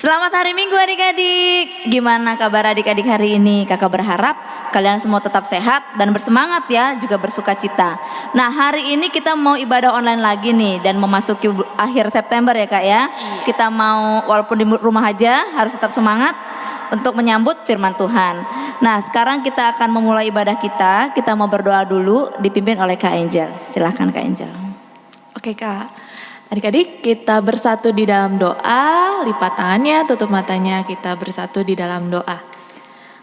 Selamat hari Minggu adik-adik. Gimana kabar adik-adik hari ini? Kakak berharap kalian semua tetap sehat dan bersemangat ya, juga bersuka cita. Nah, hari ini kita mau ibadah online lagi nih dan memasuki akhir September ya Kak ya. Kita mau walaupun di rumah aja harus tetap semangat untuk menyambut firman Tuhan. Nah, sekarang kita akan memulai ibadah kita. Kita mau berdoa dulu dipimpin oleh Kak Angel. Silahkan Kak Angel. Oke Kak. Adik-adik, kita bersatu di dalam doa, lipat tangannya, tutup matanya, kita bersatu di dalam doa.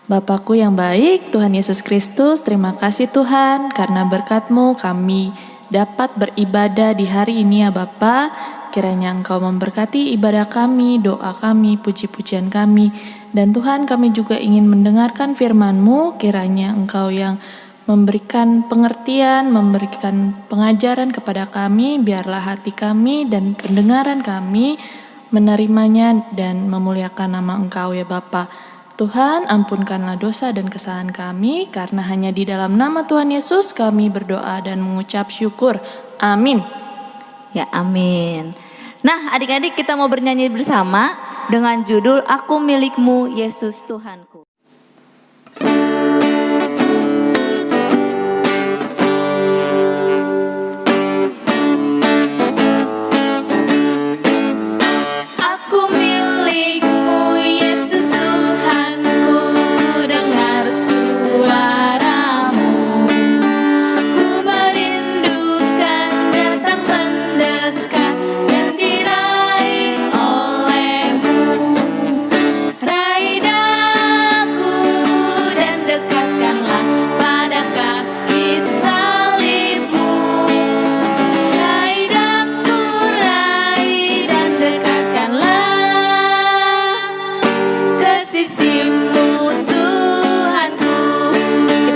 Bapakku yang baik, Tuhan Yesus Kristus, terima kasih Tuhan, karena berkat-Mu kami dapat beribadah di hari ini ya Bapa. Kiranya Engkau memberkati ibadah kami, doa kami, puji-pujian kami. Dan Tuhan, kami juga ingin mendengarkan firman-Mu, kiranya Engkau yang memberikan pengertian, memberikan pengajaran kepada kami, biarlah hati kami dan pendengaran kami menerimanya dan memuliakan nama Engkau ya Bapa. Tuhan, ampunkanlah dosa dan kesalahan kami, karena hanya di dalam nama Tuhan Yesus kami berdoa dan mengucap syukur. Amin. Ya amin. Nah adik-adik, kita mau bernyanyi bersama dengan judul Aku Milik-Mu Yesus Tuhanku.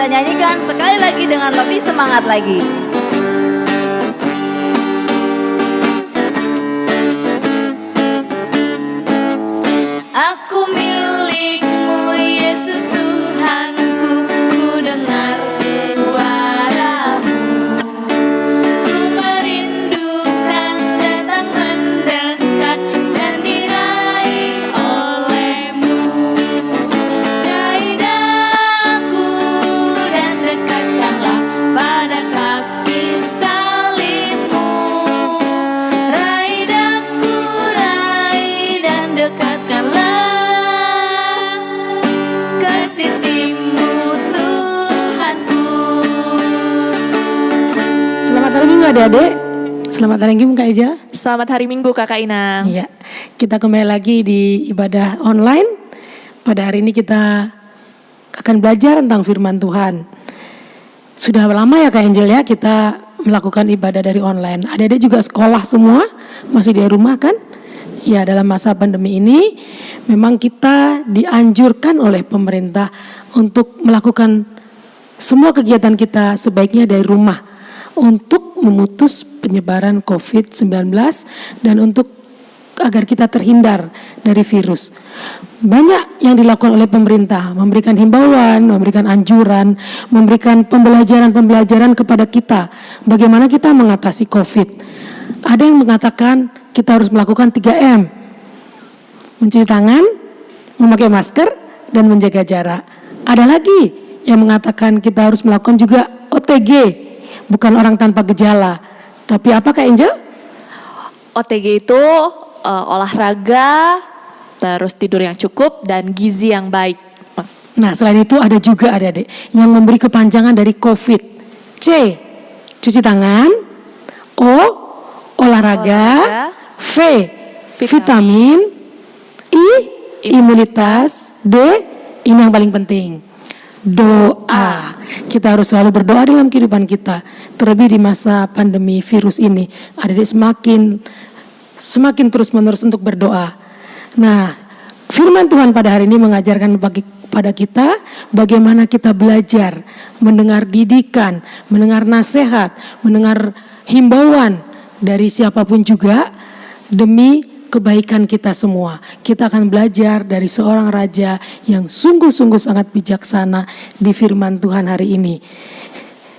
Nyanyikan sekali lagi dengan lebih semangat lagi. Aku milik-Mu Yesus Tuhanku, ku dengar suara-Mu, ku merindukan datang mendekat dan diraih oleh-Mu. Raih daku dan dekatkanlah pada kaki salib-Mu. Raih daku, raih dan dekatkanlah ke sisi-Mu Tuhanku. Selamat hari Minggu adik-adik. Selamat hari Minggu Kak Eja. Selamat hari Minggu Kakak Inang. Iya, kita kembali lagi di ibadah online. Pada hari ini kita akan belajar tentang firman Tuhan. Sudah lama ya Kak Angel ya kita melakukan ibadah dari online. Adik-adik juga sekolah semua, masih di rumah kan? Ya, dalam masa pandemi ini memang kita dianjurkan oleh pemerintah untuk melakukan semua kegiatan kita sebaiknya dari rumah untuk memutus penyebaran COVID-19 dan untuk agar kita terhindar dari virus. Banyak yang dilakukan oleh pemerintah, memberikan himbauan, memberikan anjuran, memberikan pembelajaran kepada kita bagaimana kita mengatasi COVID. Ada yang mengatakan kita harus melakukan 3M, mencuci tangan, memakai masker, dan menjaga jarak. Ada lagi yang mengatakan kita harus melakukan juga OTG, bukan orang tanpa gejala. Tapi apa Kak Angel? OTG itu olahraga, terus tidur yang cukup, dan gizi yang baik. Nah, selain itu ada juga adik-adik yang memberi kepanjangan dari COVID. C, cuci tangan. O, olahraga. V, vitamin. I, imunitas. D, ini yang paling penting, doa. Kita harus selalu berdoa dalam kehidupan kita. Terlebih di masa pandemi virus ini, adik-adik semakin terus-menerus untuk berdoa. Nah, firman Tuhan pada hari ini mengajarkan pada kita bagaimana kita belajar mendengar didikan, mendengar nasihat, mendengar himbauan dari siapapun juga demi kebaikan kita semua. Kita akan belajar dari seorang raja yang sungguh-sungguh sangat bijaksana di firman Tuhan hari ini.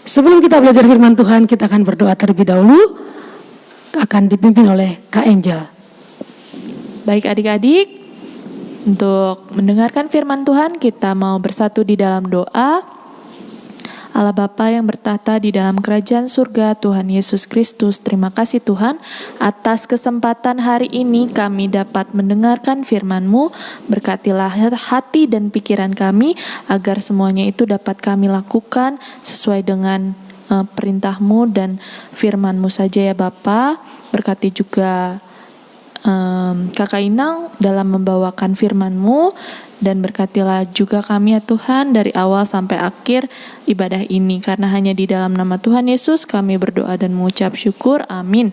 Sebelum kita belajar firman Tuhan, kita akan berdoa terlebih dahulu. Akan dipimpin oleh Kak Angel. Baik adik-adik, Untuk mendengarkan firman Tuhan, kita mau bersatu di dalam doa. Allah Bapa yang bertahta di dalam kerajaan surga, Tuhan Yesus Kristus, terima kasih Tuhan atas kesempatan hari ini kami dapat mendengarkan firman-Mu. Berkatilah hati dan pikiran kami agar semuanya itu dapat kami lakukan sesuai dengan perintah-Mu dan firman-Mu saja ya Bapa. Berkati juga Kakak Inang dalam membawakan firman-Mu, dan berkatilah juga kami ya Tuhan dari awal sampai akhir ibadah ini, karena hanya di dalam nama Tuhan Yesus kami berdoa dan mengucap syukur, amin.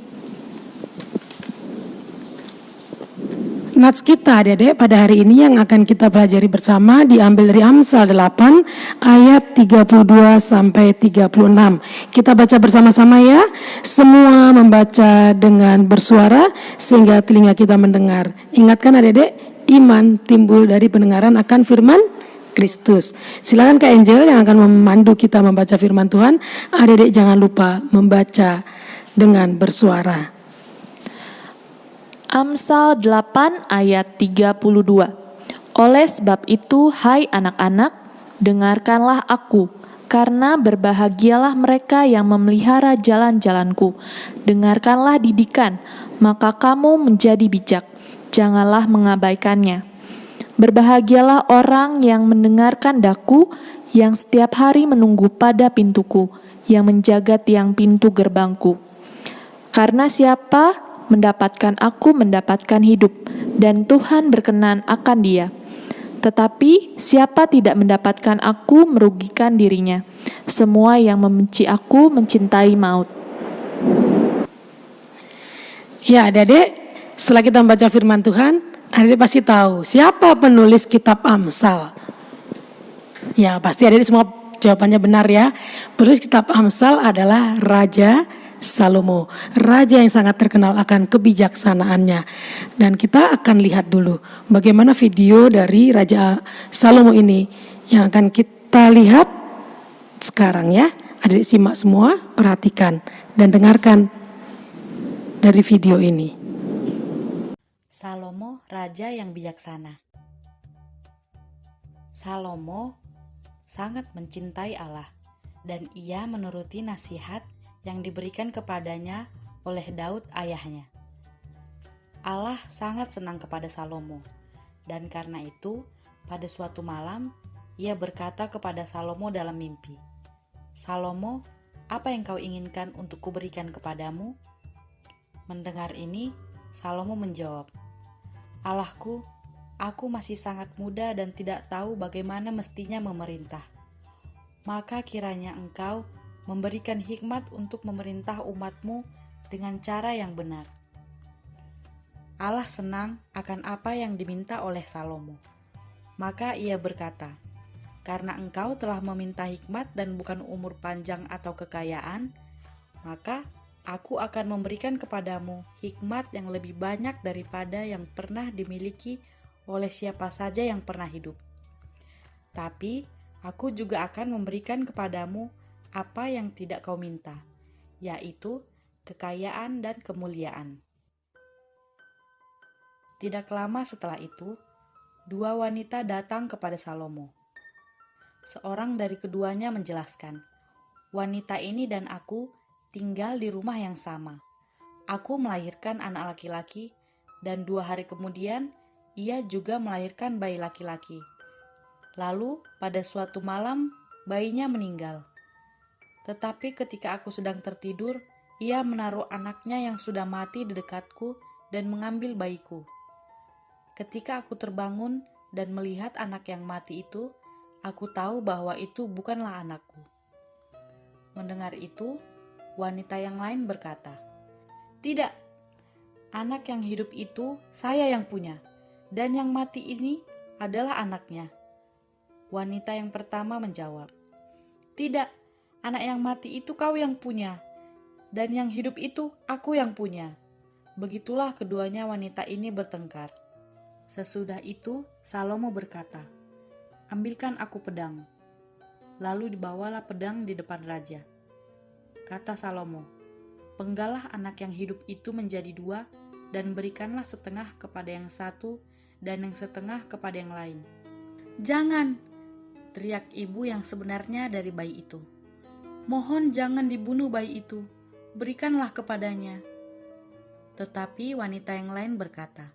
Nats kita adik-adik pada hari ini yang akan kita pelajari bersama diambil dari Amsal 8 ayat 32 sampai 36. Kita baca bersama-sama ya. Semua membaca dengan bersuara sehingga telinga kita mendengar. Ingatkan adik-adik, iman timbul dari pendengaran akan firman Kristus. Silakan Kak Angel yang akan memandu kita membaca firman Tuhan. Adik-adik jangan lupa membaca dengan bersuara. Amsal 8 ayat 32. Oleh sebab itu, hai anak-anak, dengarkanlah aku, karena berbahagialah mereka yang memelihara jalan-jalanku. Dengarkanlah didikan, maka kamu menjadi bijak. Janganlah mengabaikannya. Berbahagialah orang yang mendengarkan daku, yang setiap hari menunggu pada pintuku, yang menjaga tiang pintu gerbangku. Karena siapa mendapatkan aku mendapatkan hidup, dan Tuhan berkenan akan dia. Tetapi siapa tidak mendapatkan aku merugikan dirinya. Semua yang membenci aku mencintai maut. Ya adik-adik, setelah kita membaca firman Tuhan, adik-adik pasti tahu siapa penulis kitab Amsal. Ya pasti adik-adik semua jawabannya benar ya. Penulis kitab Amsal adalah Raja Salomo, raja yang sangat terkenal akan kebijaksanaannya. Dan kita akan lihat dulu bagaimana video dari Raja Salomo ini yang akan kita lihat sekarang ya. Adik simak semua, perhatikan dan dengarkan dari video ini. Salomo, raja yang bijaksana. Salomo sangat mencintai Allah, dan ia menuruti nasihat yang diberikan kepadanya oleh Daud ayahnya. Allah sangat senang kepada Salomo, dan karena itu pada suatu malam ia berkata kepada Salomo dalam mimpi, "Salomo, apa yang kau inginkan untuk kuberikan kepadamu?" Mendengar ini, Salomo menjawab, "Allahku, aku masih sangat muda dan tidak tahu bagaimana mestinya memerintah. Maka kiranya engkau memberikan hikmat untuk memerintah umatmu dengan cara yang benar." Allah senang akan apa yang diminta oleh Salomo. Maka ia berkata, "Karena engkau telah meminta hikmat dan bukan umur panjang atau kekayaan, maka aku akan memberikan kepadamu hikmat yang lebih banyak daripada yang pernah dimiliki oleh siapa saja yang pernah hidup. Tapi aku juga akan memberikan kepadamu apa yang tidak kau minta, yaitu kekayaan dan kemuliaan." Tidak lama setelah itu, dua wanita datang kepada Salomo. Seorang dari keduanya menjelaskan, "Wanita ini dan aku tinggal di rumah yang sama. Aku melahirkan anak laki-laki, dan 2 hari kemudian ia juga melahirkan bayi laki-laki. Lalu pada suatu malam bayinya meninggal. Tetapi ketika aku sedang tertidur, ia menaruh anaknya yang sudah mati di dekatku dan mengambil bayiku. Ketika aku terbangun dan melihat anak yang mati itu, aku tahu bahwa itu bukanlah anakku." Mendengar itu, wanita yang lain berkata, "Tidak, anak yang hidup itu saya yang punya, dan yang mati ini adalah anaknya." Wanita yang pertama menjawab, "Tidak, anak yang mati itu kau yang punya, dan yang hidup itu aku yang punya." Begitulah keduanya wanita ini bertengkar. Sesudah itu Salomo berkata, "Ambilkan aku pedang." Lalu dibawalah pedang di depan raja. Kata Salomo, "Penggalah anak yang hidup itu menjadi 2, dan berikanlah setengah kepada yang satu, dan yang setengah kepada yang lain. "Jangan!" teriak ibu yang sebenarnya dari bayi itu. "Mohon jangan dibunuh bayi itu, berikanlah kepadanya." Tetapi wanita yang lain berkata,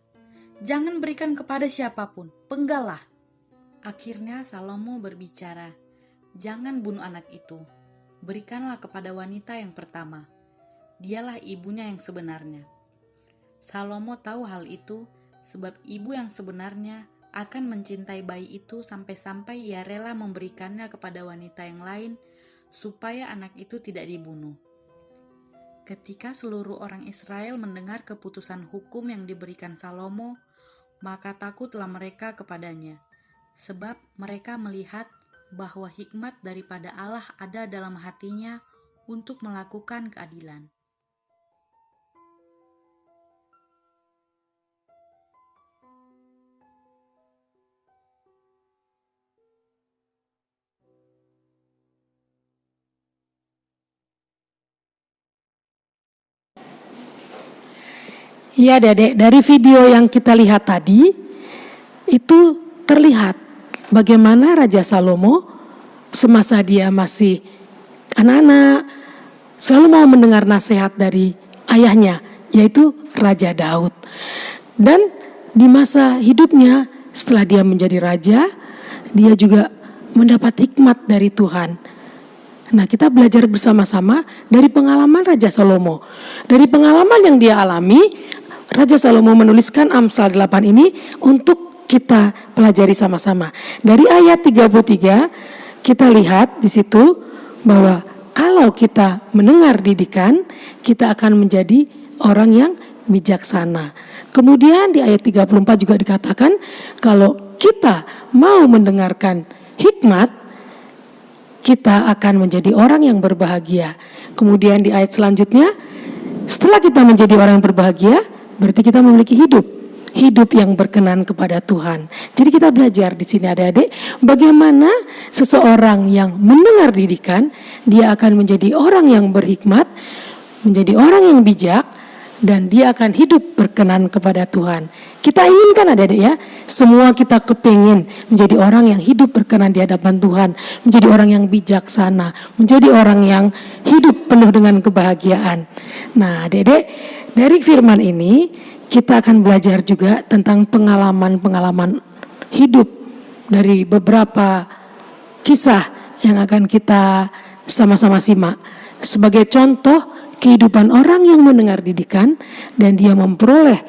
"Jangan berikan kepada siapapun, penggallah." Akhirnya Salomo berbicara, "Jangan bunuh anak itu, berikanlah kepada wanita yang pertama. Dialah ibunya yang sebenarnya." Salomo tahu hal itu, sebab ibu yang sebenarnya akan mencintai bayi itu sampai-sampai ia rela memberikannya kepada wanita yang lain, supaya anak itu tidak dibunuh. Ketika seluruh orang Israel mendengar keputusan hukum yang diberikan Salomo, maka takutlah mereka kepadanya, sebab mereka melihat bahwa hikmat daripada Allah ada dalam hatinya untuk melakukan keadilan. Iya Dedek, dari video yang kita lihat tadi, itu terlihat bagaimana Raja Salomo semasa dia masih anak-anak selalu mau mendengar nasihat dari ayahnya, yaitu Raja Daud. Dan di masa hidupnya setelah dia menjadi raja, dia juga mendapat hikmat dari Tuhan. Nah, kita belajar bersama-sama dari pengalaman Raja Salomo. Dari pengalaman yang dia alami, Raja Salomo menuliskan Amsal 8 ini untuk kita pelajari sama-sama. Dari ayat 33 kita lihat di situ bahwa kalau kita mendengar didikan, kita akan menjadi orang yang bijaksana. Kemudian di ayat 34 juga dikatakan kalau kita mau mendengarkan hikmat, kita akan menjadi orang yang berbahagia. Kemudian di ayat selanjutnya, setelah kita menjadi orang yang berbahagia, berarti kita memiliki hidup yang berkenan kepada Tuhan. Jadi kita belajar di sini adik-adik, bagaimana seseorang yang mendengar didikan, dia akan menjadi orang yang berhikmat, menjadi orang yang bijak, dan dia akan hidup berkenan kepada Tuhan. Kita inginkan adik-adik ya, semua kita kepingin menjadi orang yang hidup berkenan di hadapan Tuhan, menjadi orang yang bijaksana, menjadi orang yang hidup penuh dengan kebahagiaan. Nah adik-adik, dari firman ini kita akan belajar juga tentang pengalaman-pengalaman hidup dari beberapa kisah yang akan kita sama-sama simak. Sebagai contoh kehidupan orang yang mendengar didikan dan dia memperoleh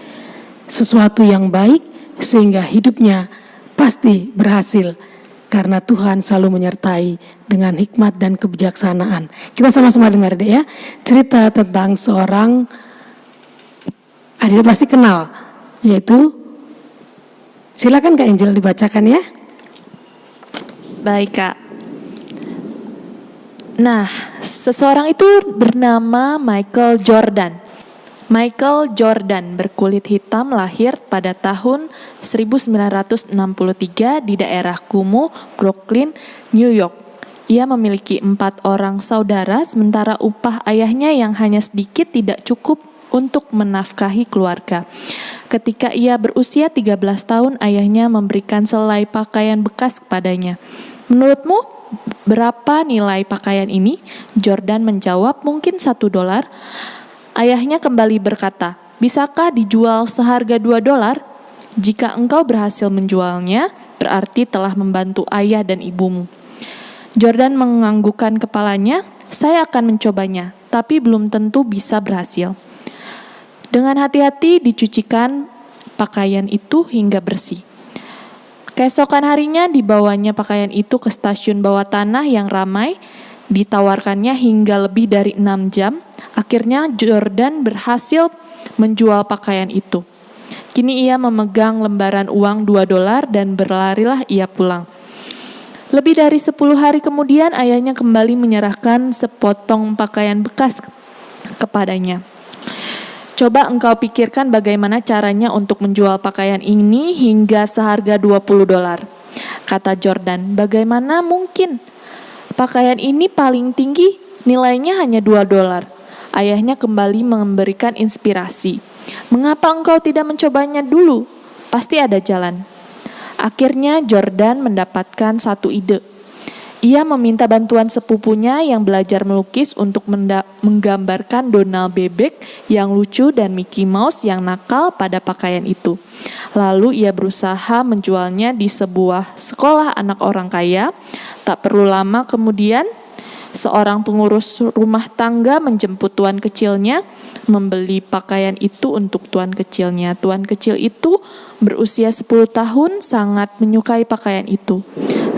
sesuatu yang baik sehingga hidupnya pasti berhasil karena Tuhan selalu menyertai dengan hikmat dan kebijaksanaan. Kita sama-sama dengar deh ya, cerita tentang seorang, adik pasti kenal, yaitu silakan Kak Angel dibacakan ya. Baik Kak. Nah, seseorang itu bernama Michael Jordan. Michael Jordan berkulit hitam, lahir pada tahun 1963 di daerah kumuh, Brooklyn, New York. Ia memiliki 4 orang saudara, sementara upah ayahnya yang hanya sedikit tidak cukup untuk menafkahi keluarga. Ketika ia berusia 13 tahun, ayahnya memberikan selai pakaian bekas kepadanya. "Menurutmu, berapa nilai pakaian ini?" Jordan menjawab, "Mungkin $1. Ayahnya kembali berkata, "Bisakah dijual seharga $2? Jika engkau berhasil menjualnya, berarti telah membantu ayah dan ibumu." Jordan menganggukkan kepalanya, "Saya akan mencobanya, tapi belum tentu bisa berhasil." Dengan hati-hati dicucikan pakaian itu hingga bersih. Keesokan harinya dibawanya pakaian itu ke stasiun bawah tanah yang ramai, ditawarkannya hingga lebih dari 6 jam. Akhirnya Jordan berhasil menjual pakaian itu. Kini ia memegang lembaran uang $2 dan berlarilah ia pulang. Lebih dari 10 hari kemudian ayahnya kembali menyerahkan sepotong pakaian bekas kepadanya. "Coba engkau pikirkan bagaimana caranya untuk menjual pakaian ini hingga seharga $20, kata Jordan. "Bagaimana mungkin? Pakaian ini paling tinggi, nilainya hanya $2. Ayahnya kembali memberikan inspirasi. "Mengapa engkau tidak mencobanya dulu? pasti ada jalan. Akhirnya Jordan mendapatkan satu ide. Ia meminta bantuan sepupunya yang belajar melukis untuk menggambarkan Donald bebek yang lucu dan Mickey Mouse yang nakal pada pakaian itu. Lalu ia berusaha menjualnya di sebuah sekolah anak orang kaya. Tak perlu lama kemudian, seorang pengurus rumah tangga menjemput tuan kecilnya, membeli pakaian itu untuk tuan kecilnya. Tuan kecil itu berusia 10 tahun sangat menyukai pakaian itu,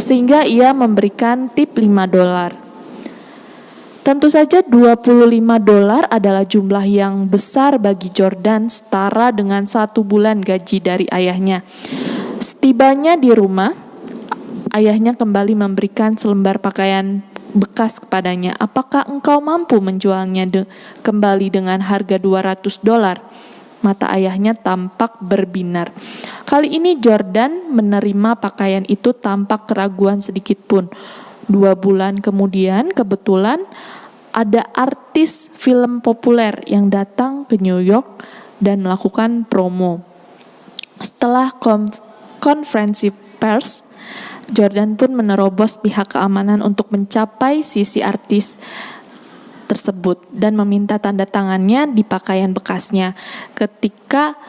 sehingga ia memberikan tip $5. Tentu saja $25 adalah jumlah yang besar bagi Jordan, setara dengan 1 bulan gaji dari ayahnya. Setibanya di rumah, ayahnya kembali memberikan selembar pakaian bekas kepadanya. Apakah engkau mampu menjualnya kembali dengan harga $200? Mata ayahnya tampak berbinar. Kali ini Jordan menerima pakaian itu tanpa keraguan sedikit pun. 2 bulan kemudian kebetulan ada artis film populer yang datang ke New York dan melakukan promo. Setelah konferensi pers, Jordan pun menerobos pihak keamanan untuk mencapai sisi artis tersebut dan meminta tanda tangannya di pakaian bekasnya. Ketika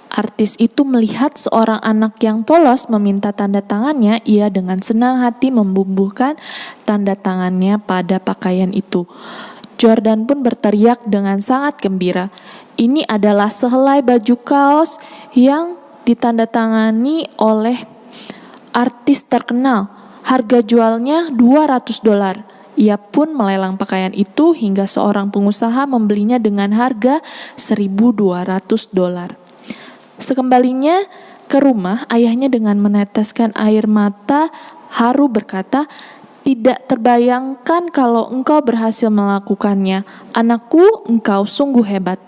artis itu melihat seorang anak yang polos meminta tanda tangannya, ia dengan senang hati membubuhkan tanda tangannya pada pakaian itu. Jordan pun berteriak dengan sangat gembira, "Ini adalah sehelai baju kaos yang ditandatangani oleh artis terkenal. Harga jualnya $200. Ia pun melelang pakaian itu hingga seorang pengusaha membelinya dengan harga $1.200. Sekembalinya ke rumah, ayahnya dengan meneteskan air mata haru berkata, "Tidak terbayangkan kalau engkau berhasil melakukannya. Anakku, engkau sungguh hebat."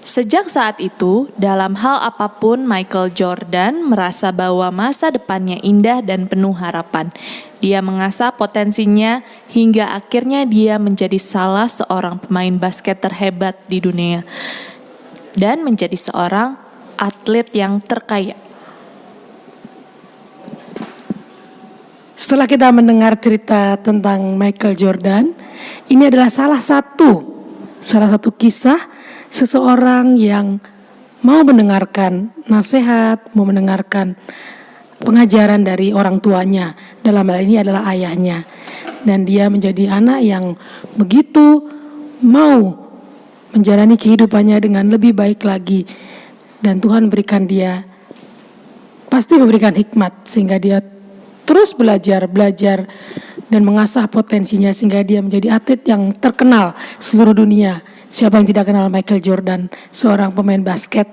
Sejak saat itu, dalam hal apapun Michael Jordan merasa bahwa masa depannya indah dan penuh harapan. Dia mengasah potensinya hingga akhirnya dia menjadi salah seorang pemain basket terhebat di dunia dan menjadi seorang atlet yang terkaya. Setelah kita mendengar cerita tentang Michael Jordan, ini adalah salah satu kisah seseorang yang mau mendengarkan nasihat, mau mendengarkan pengajaran dari orang tuanya. Dalam hal ini adalah ayahnya. Dan dia menjadi anak yang begitu mau menjalani kehidupannya dengan lebih baik lagi. Dan Tuhan berikan dia, pasti memberikan hikmat sehingga dia terus belajar dan mengasah potensinya sehingga dia menjadi atlet yang terkenal seluruh dunia. Siapa yang tidak kenal Michael Jordan, seorang pemain basket.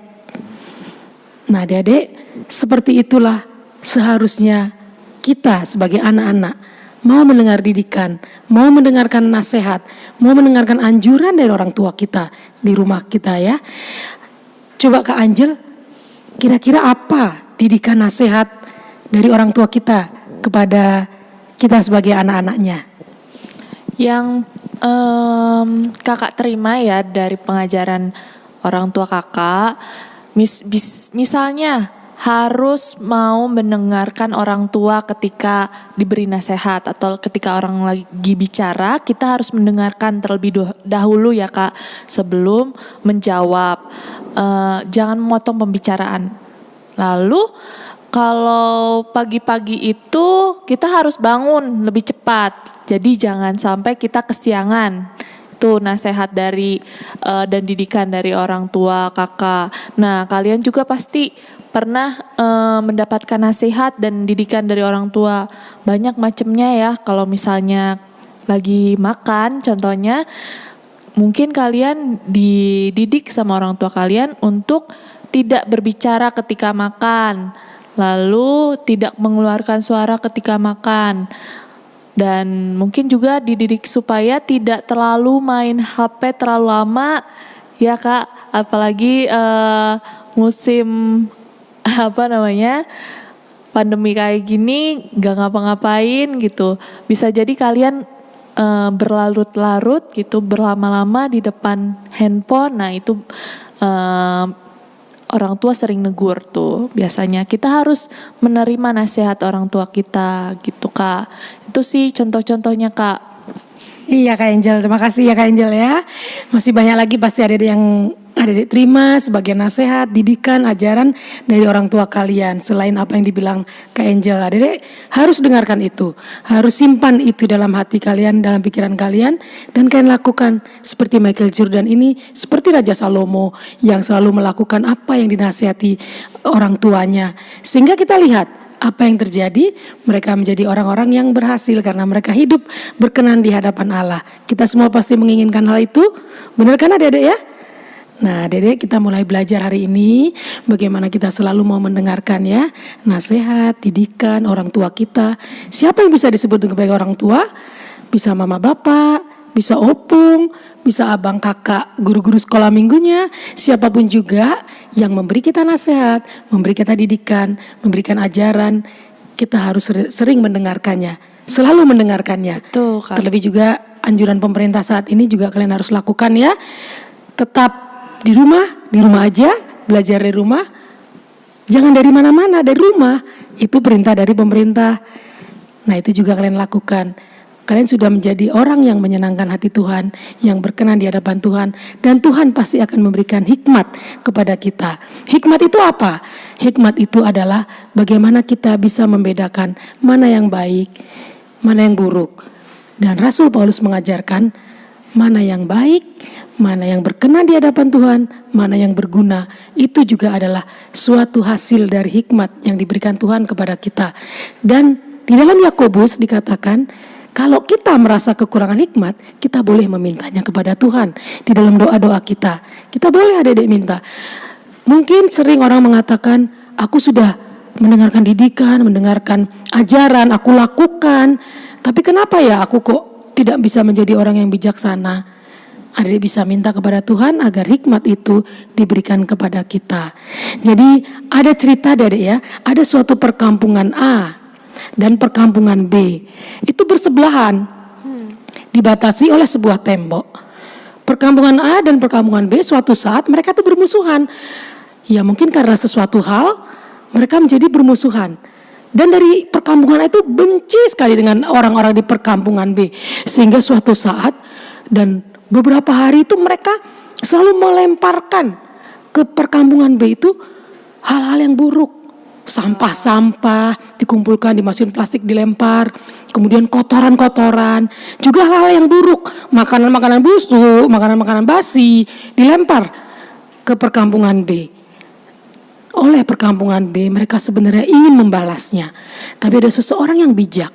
Nah, adik-adik, seperti itulah seharusnya kita sebagai anak-anak mau mendengar didikan, mau mendengarkan nasihat, mau mendengarkan anjuran dari orang tua kita di rumah kita ya. Coba Kak Angel, kira-kira apa didikan nasihat dari orang tua kita kepada kita sebagai anak-anaknya? Yang kakak terima ya dari pengajaran orang tua kakak, misalnya harus mau mendengarkan orang tua ketika diberi nasihat atau ketika orang lagi bicara, kita harus mendengarkan terlebih dahulu ya Kak sebelum menjawab. Jangan memotong pembicaraan. Lalu kalau pagi-pagi itu kita harus bangun lebih cepat. Jadi jangan sampai kita kesiangan. Itu nasihat dari dan didikan dari orang tua kakak. Nah, kalian juga pasti pernah mendapatkan nasihat dan didikan dari orang tua. Banyak macamnya ya. Kalau misalnya lagi makan contohnya, mungkin kalian dididik sama orang tua kalian untuk tidak berbicara ketika makan. Lalu tidak mengeluarkan suara ketika makan. Dan mungkin juga dididik supaya tidak terlalu main HP terlalu lama ya Kak, apalagi musim pandemi kayak gini gak ngapa-ngapain gitu. Bisa jadi kalian berlarut-larut gitu, berlama-lama di depan handphone. Nah itu orang tua sering negur tuh. Biasanya kita harus menerima nasihat orang tua kita gitu Kak. Itu sih contoh-contohnya Kak. Iya Kak Angel, terima kasih ya Kak Angel ya. Masih banyak lagi pasti adik-adik yang adik-adik terima sebagai nasihat, didikan, ajaran dari orang tua kalian. Selain apa yang dibilang Kak Angel, adik-adik harus dengarkan itu. Harus simpan itu dalam hati kalian, dalam pikiran kalian. Dan kalian lakukan seperti Michael Jordan ini, seperti Raja Salomo yang selalu melakukan apa yang dinasihati orang tuanya. Sehingga kita lihat apa yang terjadi, mereka menjadi orang-orang yang berhasil karena mereka hidup berkenan di hadapan Allah. Kita semua pasti menginginkan hal itu, benar kan adik-adik ya? Nah adik-adik, kita mulai belajar hari ini bagaimana kita selalu mau mendengarkan ya nasihat, didikan orang tua kita. Siapa yang bisa disebut sebagai orang tua? Bisa mama bapak, bisa opung, bisa abang kakak, guru-guru sekolah minggunya, siapapun juga yang memberi kita nasihat, memberi kita didikan, memberikan ajaran, kita harus sering mendengarkannya, selalu mendengarkannya. Betul Kak. Terlebih juga anjuran pemerintah saat ini juga kalian harus lakukan ya. Tetap di rumah aja, belajar dari rumah. Jangan dari mana-mana, dari rumah. Itu perintah dari pemerintah. Nah itu juga kalian lakukan. Kalian sudah menjadi orang yang menyenangkan hati Tuhan, yang berkenan di hadapan Tuhan, dan Tuhan pasti akan memberikan hikmat kepada kita. Hikmat itu apa? Hikmat itu adalah bagaimana kita bisa membedakan mana yang baik, mana yang buruk. Dan Rasul Paulus mengajarkan mana yang baik, mana yang berkenan di hadapan Tuhan, mana yang berguna. Itu juga adalah suatu hasil dari hikmat yang diberikan Tuhan kepada kita. Dan di dalam Yakobus dikatakan, kalau kita merasa kekurangan hikmat, kita boleh memintanya kepada Tuhan. Di dalam doa-doa kita boleh adik-adik minta. Mungkin sering orang mengatakan, aku sudah mendengarkan didikan, mendengarkan ajaran, aku lakukan. Tapi kenapa ya aku kok tidak bisa menjadi orang yang bijaksana? Adik-adik bisa minta kepada Tuhan agar hikmat itu diberikan kepada kita. Jadi ada cerita adik ya, ada suatu perkampungan A dan perkampungan B itu bersebelahan, dibatasi oleh sebuah tembok. Perkampungan A dan perkampungan B suatu saat mereka tuh bermusuhan. Ya mungkin karena sesuatu hal mereka menjadi bermusuhan. Dan dari perkampungan A itu benci sekali dengan orang-orang di perkampungan B. Sehingga suatu saat dan beberapa hari itu mereka selalu melemparkan ke perkampungan B itu hal-hal yang buruk. Sampah-sampah dikumpulkan, dimasukin plastik, dilempar. Kemudian kotoran-kotoran, juga hal-hal yang buruk, makanan-makanan busuk, makanan-makanan basi dilempar ke perkampungan B. Oleh perkampungan B, mereka sebenarnya ingin membalasnya. Tapi ada seseorang yang bijak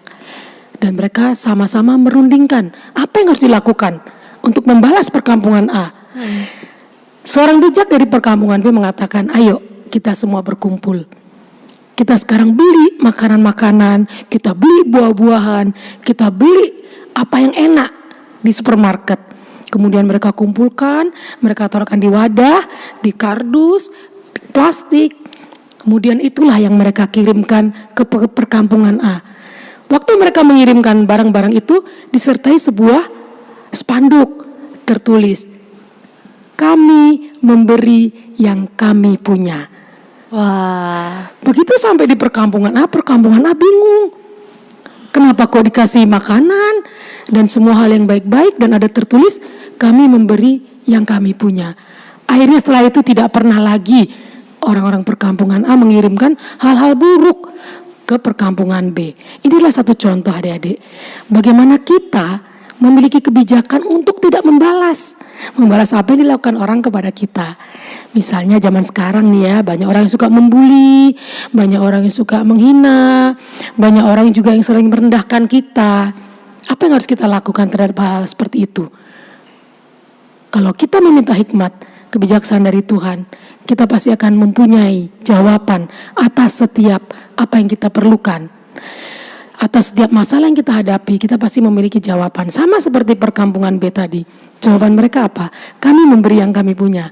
dan mereka sama-sama merundingkan apa yang harus dilakukan untuk membalas perkampungan A. Seorang bijak dari perkampungan B mengatakan, ayo kita semua berkumpul. Kita sekarang beli makanan-makanan, kita beli buah-buahan, kita beli apa yang enak di supermarket. Kemudian mereka kumpulkan, mereka taruhkan di wadah, di kardus, di plastik. Kemudian itulah yang mereka kirimkan ke perkampungan A. Waktu mereka mengirimkan barang-barang itu disertai sebuah spanduk tertulis, kami memberi yang kami punya. Wah. Begitu sampai di perkampungan A bingung. Kenapa kok dikasih makanan dan semua hal yang baik-baik dan ada tertulis kami memberi yang kami punya. Akhirnya setelah itu tidak pernah lagi orang-orang perkampungan A mengirimkan hal-hal buruk ke perkampungan B. Inilah satu contoh adik-adik. Bagaimana kita memiliki kebijakan untuk tidak membalas apa yang dilakukan orang kepada kita. Misalnya zaman sekarang nih ya, banyak orang yang suka membuli, banyak orang yang suka menghina, banyak orang juga yang sering merendahkan kita. Apa yang harus kita lakukan terhadap hal seperti itu? Kalau kita meminta hikmat, kebijaksanaan dari Tuhan, kita pasti akan mempunyai jawaban atas setiap apa yang kita perlukan. Atas setiap masalah yang kita hadapi, kita pasti memiliki jawaban. Sama seperti perkampungan B tadi. Jawaban mereka apa? Kami memberi yang kami punya.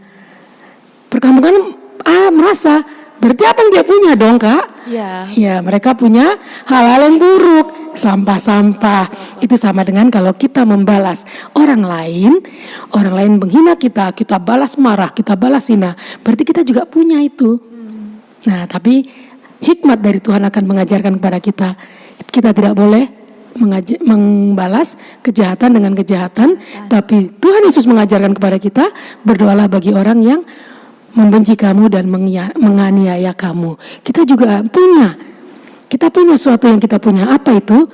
Perkampungan A merasa Berarti apa yang dia punya dong, Kak? Ya. Ya, mereka punya hal-hal yang buruk, sampah-sampah. Itu sama dengan kalau kita membalas orang lain menghina kita, kita balas marah, kita balas hina. Berarti kita juga punya itu. Nah, tapi hikmat dari Tuhan akan mengajarkan kepada kita tidak boleh membalas kejahatan dengan kejahatan, tapi Tuhan Yesus mengajarkan kepada kita, berdoalah bagi orang yang membenci kamu dan menganiaya kamu. Kita juga punya. Kita punya sesuatu yang kita punya. Apa itu?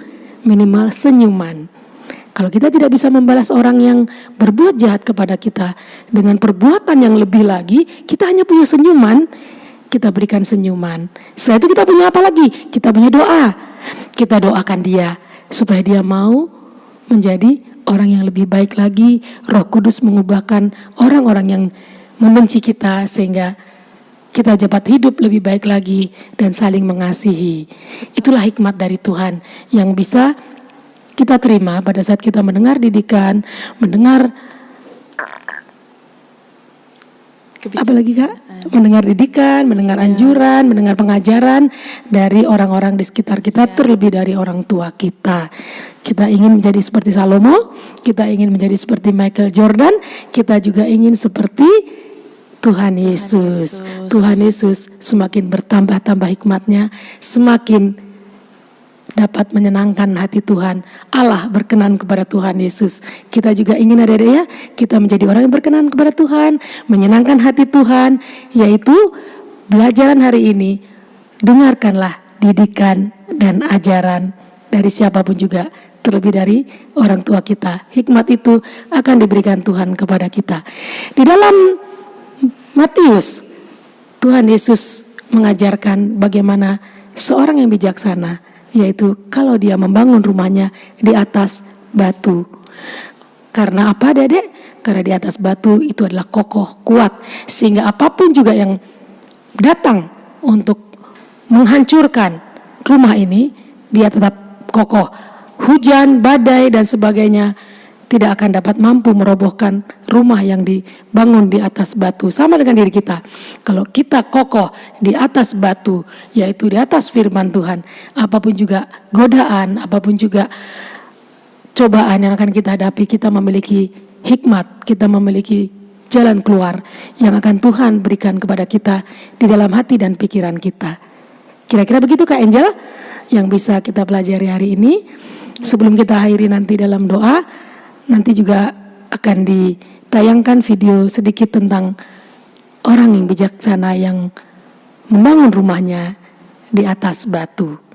Minimal senyuman. Kalau kita tidak bisa membalas orang yang berbuat jahat kepada kita dengan perbuatan yang lebih lagi, kita hanya punya senyuman. Kita berikan senyuman. Setelah itu kita punya apa lagi? Kita punya doa. Kita doakan dia supaya dia mau menjadi orang yang lebih baik lagi. Roh Kudus mengubahkan orang-orang yang membenci kita sehingga kita dapat hidup lebih baik lagi dan saling mengasihi. Itulah hikmat dari Tuhan yang bisa kita terima pada saat kita mendengar didikan, mendengar apalagi Kak? Mendengar didikan, mendengar anjuran, mendengar pengajaran dari orang-orang di sekitar kita, terlebih dari orang tua kita. Kita ingin menjadi seperti Salomo, kita ingin menjadi seperti Michael Jordan, kita juga ingin seperti Tuhan Yesus. Tuhan Yesus semakin bertambah-tambah hikmatnya, semakin dapat menyenangkan hati Tuhan. Allah berkenan kepada Tuhan Yesus. Kita juga ingin adik-adik ya, kita menjadi orang yang berkenan kepada Tuhan, menyenangkan hati Tuhan, yaitu belajaran hari ini, dengarkanlah didikan dan ajaran dari siapapun juga, terlebih dari orang tua kita. Hikmat itu akan diberikan Tuhan kepada kita. Di dalam Matius, Tuhan Yesus mengajarkan bagaimana seorang yang bijaksana, yaitu kalau dia membangun rumahnya di atas batu. Karena apa, Dedek? Karena di atas batu itu adalah kokoh, kuat, sehingga apapun juga yang datang untuk menghancurkan rumah ini, dia tetap kokoh. Hujan, badai dan sebagainya tidak akan dapat mampu merobohkan rumah yang dibangun di atas batu. Sama dengan diri kita. Kalau kita kokoh di atas batu, yaitu di atas firman Tuhan, apapun juga godaan, apapun juga cobaan yang akan kita hadapi, kita memiliki hikmat, kita memiliki jalan keluar yang akan Tuhan berikan kepada kita di dalam hati dan pikiran kita. Kira-kira begitu Kak Angel yang bisa kita pelajari hari ini. Sebelum kita akhiri nanti dalam doa, nanti juga akan ditayangkan video sedikit tentang orang yang bijaksana yang membangun rumahnya di atas batu.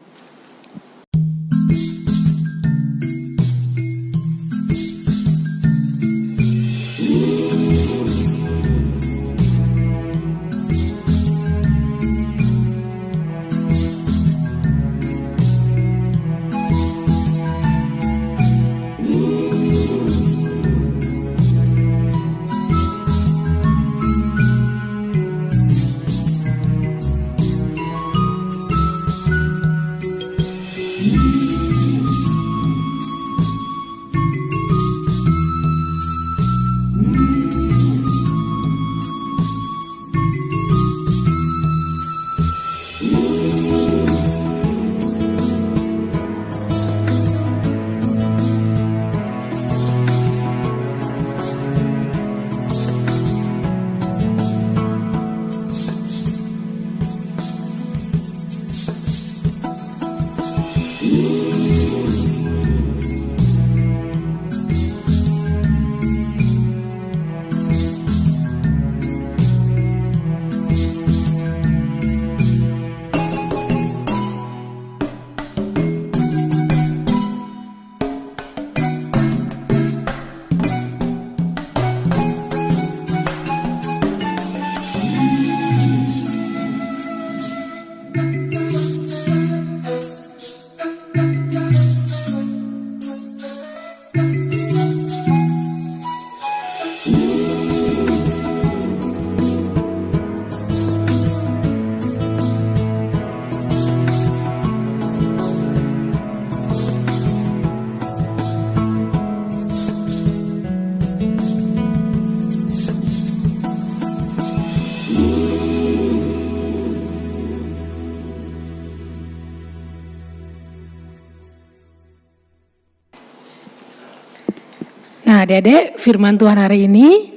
Nah, adik-adik, firman Tuhan hari ini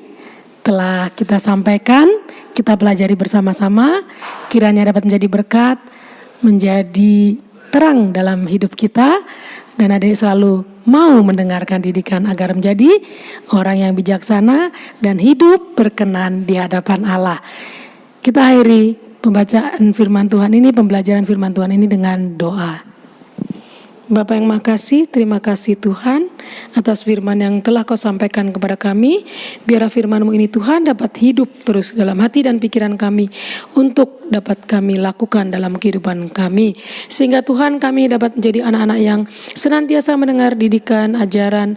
telah kita sampaikan, kita pelajari bersama-sama, kiranya dapat menjadi berkat, menjadi terang dalam hidup kita, dan adik selalu mau mendengarkan didikan agar menjadi orang yang bijaksana dan hidup berkenan di hadapan Allah. Kita akhiri pembacaan firman Tuhan ini, pembelajaran firman Tuhan ini dengan doa. Bapa yang makasih, terima kasih Tuhan atas firman yang telah Kau sampaikan kepada kami. Biarlah firman-Mu ini Tuhan dapat hidup terus dalam hati dan pikiran kami untuk dapat kami lakukan dalam kehidupan kami. Sehingga Tuhan kami dapat menjadi anak-anak yang senantiasa mendengar didikan, ajaran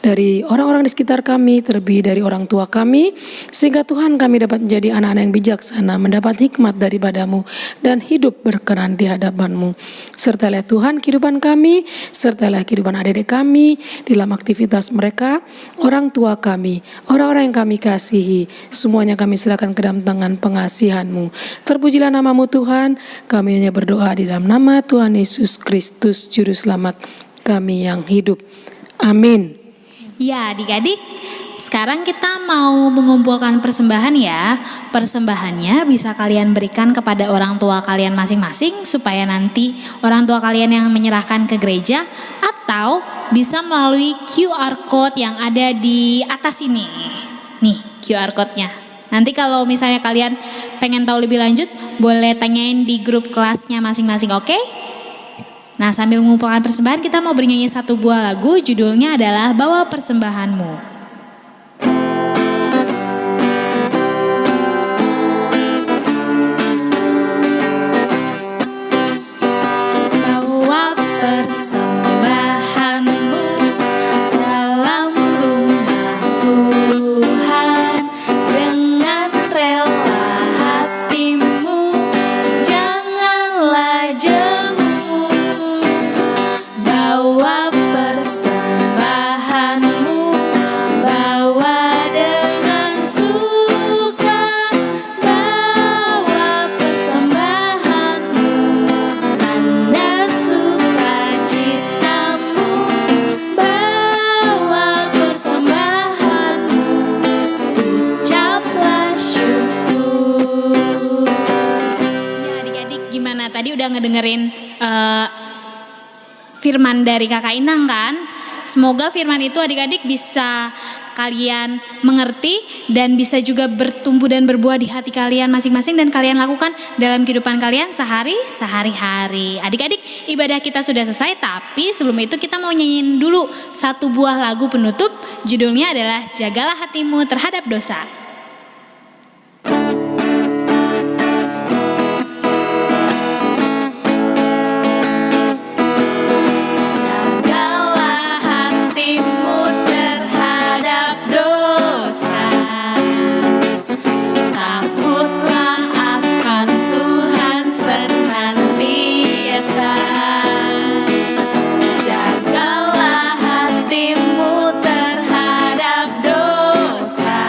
dari orang-orang di sekitar kami, terlebih dari orang tua kami, sehingga Tuhan kami dapat menjadi anak-anak yang bijaksana, mendapat hikmat daripada-Mu, dan hidup berkenan di hadapan-Mu. Sertalah Tuhan kehidupan kami, sertalah kehidupan adik-adik kami, dalam aktivitas mereka, orang tua kami, orang-orang yang kami kasihi, semuanya kami serahkan ke dalam tangan pengasihan-Mu. Terpujilah nama-Mu Tuhan, kami hanya berdoa di dalam nama Tuhan Yesus Kristus, Juru Selamat kami yang hidup. Amin. Ya, adik-adik, sekarang kita mau mengumpulkan persembahan ya. Persembahannya bisa kalian berikan kepada orang tua kalian masing-masing supaya nanti orang tua kalian yang menyerahkan ke gereja, atau bisa melalui QR code yang ada di atas ini. Nih, QR code-nya. Nanti kalau misalnya kalian pengen tahu lebih lanjut, boleh tanyain di grup kelasnya masing-masing, oke? Nah, sambil mengumpulkan persembahan, kita mau bernyanyi satu buah lagu, judulnya adalah Bawa Persembahanmu. Bawa persembahanmu dalam rumah Tuhan, dengan rela hatimu, janganlah jemu. Bawa persembahanmu, bawa dengan suka. Bawa persembahanmu, tanda sukacitamu. Bawa persembahanmu, ucaplah syukur. Ya, adik-adik, gimana tadi udah ngedengerin firman dari Kakak Inang kan? Semoga firman itu adik-adik bisa kalian mengerti dan bisa juga bertumbuh dan berbuah di hati kalian masing-masing dan kalian lakukan dalam kehidupan kalian sehari-hari. Adik-adik, ibadah kita sudah selesai, tapi sebelum itu kita mau nyanyiin dulu satu buah lagu penutup, judulnya adalah Jagalah Hatimu Terhadap Dosa. Jagalah hatimu terhadap dosa.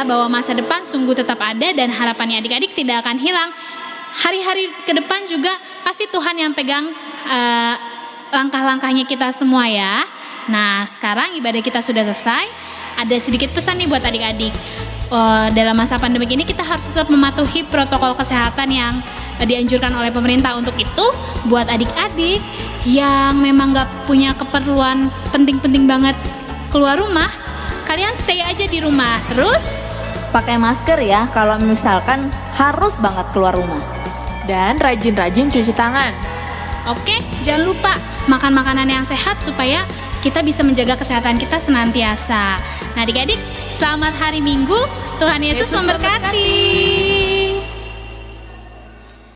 bahwa masa depan sungguh tetap ada dan harapannya adik-adik tidak akan hilang. Hari-hari ke depan juga pasti Tuhan yang pegang langkah-langkahnya kita semua ya. Nah, sekarang ibadah kita sudah selesai. Ada sedikit pesan nih buat adik-adik. Dalam masa pandemi ini kita harus tetap mematuhi protokol kesehatan yang dianjurkan oleh pemerintah. Untuk itu, buat adik-adik yang memang gak punya keperluan penting-penting banget keluar rumah, kalian stay aja di rumah. Terus Pakai masker ya kalau misalkan harus banget keluar rumah. Dan rajin-rajin cuci tangan. oke, jangan lupa makan makanan yang sehat supaya kita bisa menjaga kesehatan kita senantiasa. Nah adik-adik, selamat hari Minggu. Tuhan Yesus memberkati.